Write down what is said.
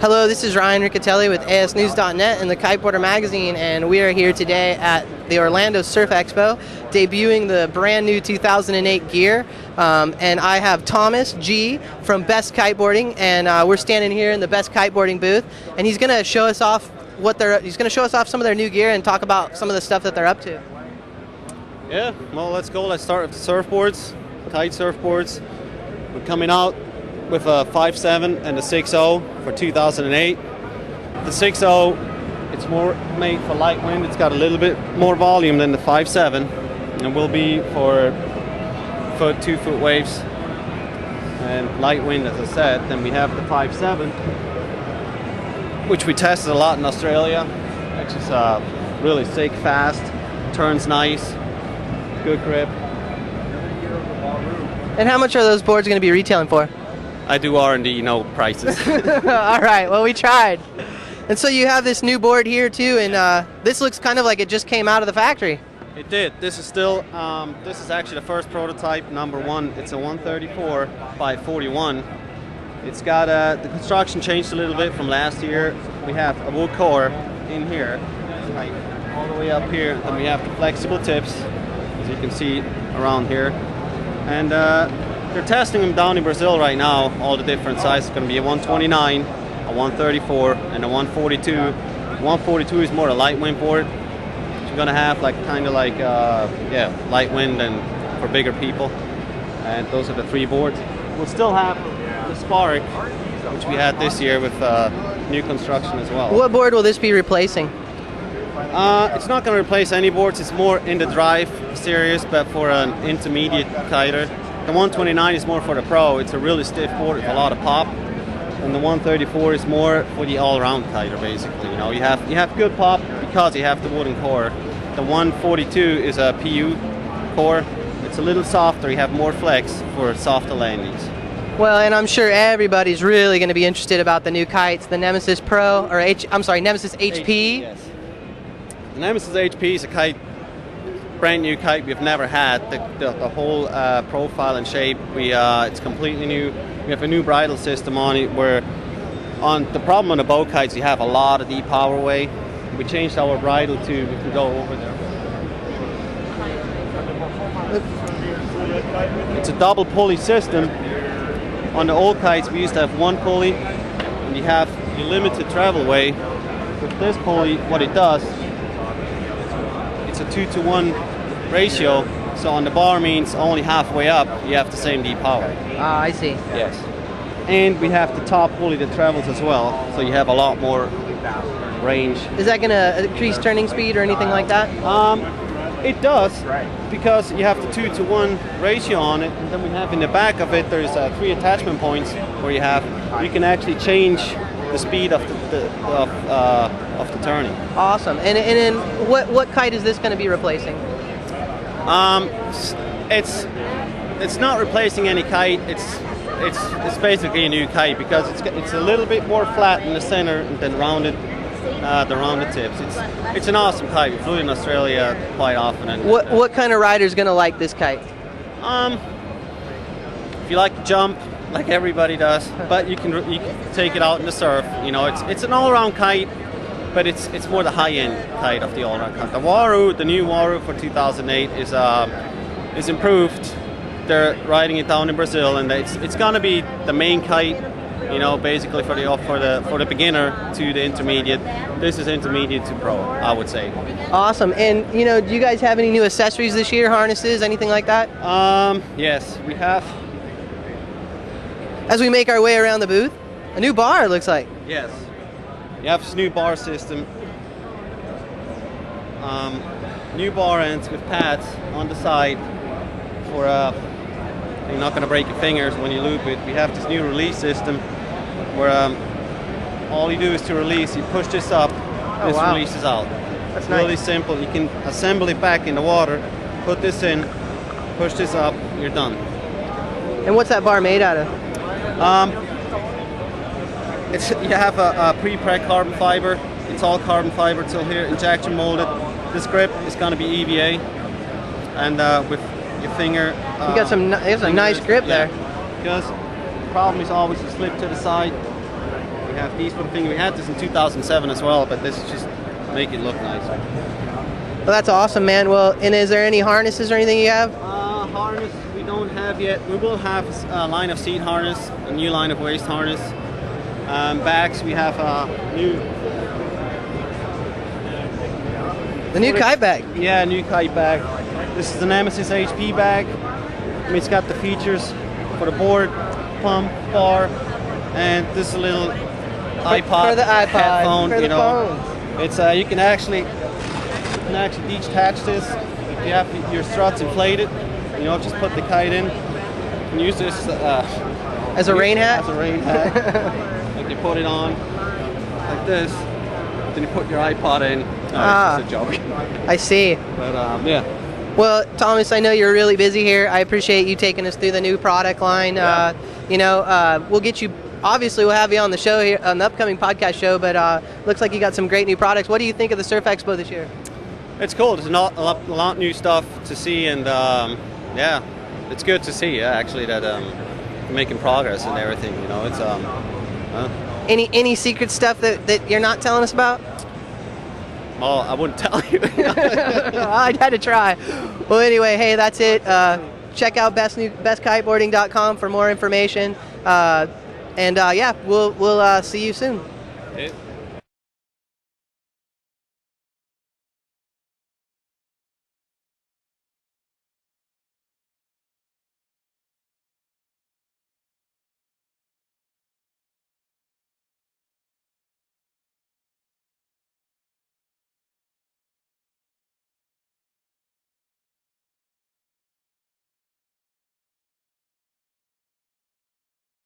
Hello, this is Ryan Riccatelli with ASNews.net and the Kiteboarder Magazine, and we are here today at the Orlando Surf Expo, debuting the brand new 2008 gear. And I have Thomas G from Best Kiteboarding, and we're standing here in the Best Kiteboarding booth, and he's going to show us off some of their new gear and talk about some of the stuff that they're up to. Yeah, well, let's go. Let's start with the surfboards, kite surfboards. We're coming out with a 5.7 and a 6.0 for 2008. The 6.0, it's more made for light wind. It's got a little bit more volume than the 5.7, and will be for 2-foot waves and light wind, as I said. Then we have the 5.7, which we tested a lot in Australia. It's just really sick, fast, turns nice, good grip. And how much are those boards going to be retailing for? I do R&D, no prices. All right, well, we tried. And so you have this new board here too, and this looks kind of like it just came out of the factory. It did. This is still, this is actually the first prototype, number one. It's a 134 by 41. It's got, the construction changed a little bit from last year. We have a wood core in here, like all the way up here, and we have the flexible tips, as you can see around here. And they're testing them down in Brazil right now, all the different sizes. It's going to be a 129, a 134, and a 142. 142 is more a light wind board. You're going to have like kind of like light wind and for bigger people. And those are the three boards. We'll still have the Spark, which we had this year with new construction as well. What board will this be replacing? It's not going to replace any boards. It's more in the drive series, but for an intermediate kiter. The 129 is more for the pro. It's a really stiff board with a lot of pop, and the 134 is more for the all-round kiter. Basically, you know, you have good pop because you have the wooden core. The 142 is a PU core. It's a little softer. You have more flex for softer landings. Well, and I'm sure everybody's really going to be interested about the new kites, the Nemesis Pro, or Nemesis HP. Yes. The Nemesis HP is a kite. Brand new kite we've never had. The whole profile and shape, it's completely new. We have a new bridle system on it, where on the problem on the bow kites, you have a lot of deep power way. We changed our bridle to, we can go over there. It's a double pulley system. On the old kites we used to have one pulley, and you have your limited travel way. With this pulley, what it does, it's a 2-to-1 ratio, so on the bar means only halfway up you have the same deep power. Ah, I see. Yes. And we have the top pulley that travels as well, so you have a lot more range. Is that going to increase turning speed or anything like that? It does, because you have the 2-to-1 ratio on it, and then we have in the back of it there's 3 attachment points where you can actually change the speed of the turning. Awesome. And then what kite is this going to be replacing? It's not replacing any kite. It's basically a new kite, because it's a little bit more flat in the center than rounded. The rounded tips. It's an awesome kite. We flew in Australia quite often. And what kind of rider is going to like this kite? If you like to jump, like everybody does, but you can take it out in the surf. You know, it's an all-around kite, but it's more the high-end kite of the all-around kite. The new Waru for 2008 is improved. They're riding it down in Brazil, and it's gonna be the main kite. You know, basically for the beginner to the intermediate. This is intermediate to pro, I would say. Awesome. And you know, do you guys have any new accessories this year? Harnesses, anything like that? Yes, we have. As we make our way around the booth, a new bar, it looks like. Yes. You have this new bar system. New bar ends with pads on the side for you're not going to break your fingers when you loop it. We have this new release system where all you do is to release. You push this up, this releases out. That's really nice. simple. You can assemble it back in the water, put this in, push this up, you're done. And what's that bar made out of? You have a pre-preg carbon fiber. It's all carbon fiber till here, injection molded. This grip is going to be EVA, and with your finger. You got there's a nice grip there. Because the problem is always to slip to the side. We have these for the thing. We had this in 2007 as well, but this is just make it look nice. Well, that's awesome, man. Well, and is there any harnesses or anything you have? Harness we don't have yet. We will have a line of seat harness, a new line of waist harness. Bags, we have the new kite bag. Yeah, new kite bag. This is the Nemesis HP bag. I mean, it's got the features for the board, pump, bar, and this is a little iPod for the iPod, headphone. for the you know, phones. it's you can actually detach this. If you have your struts inflated, you know, just put the kite in. You can use this As a rain hat? As a rain hat. Like you put it on like this, then you put your iPod in. No, it's just a joke. I see. But yeah. Well, Thomas, I know you're really busy here. I appreciate you taking us through the new product line. Yeah. You know, we'll get you. Obviously, we'll have you on the show here, on the upcoming podcast show. But looks like you got some great new products. What do you think of the Surf Expo this year? It's cool. There's a lot new stuff to see, and yeah, it's good to see. Yeah, actually, that making progress and everything. You know, it's Any secret stuff that you're not telling us about? Well, I wouldn't tell you. I had to try. Well, anyway, hey, that's it. Check out bestkiteboarding.com for more information. And yeah, we'll see you soon.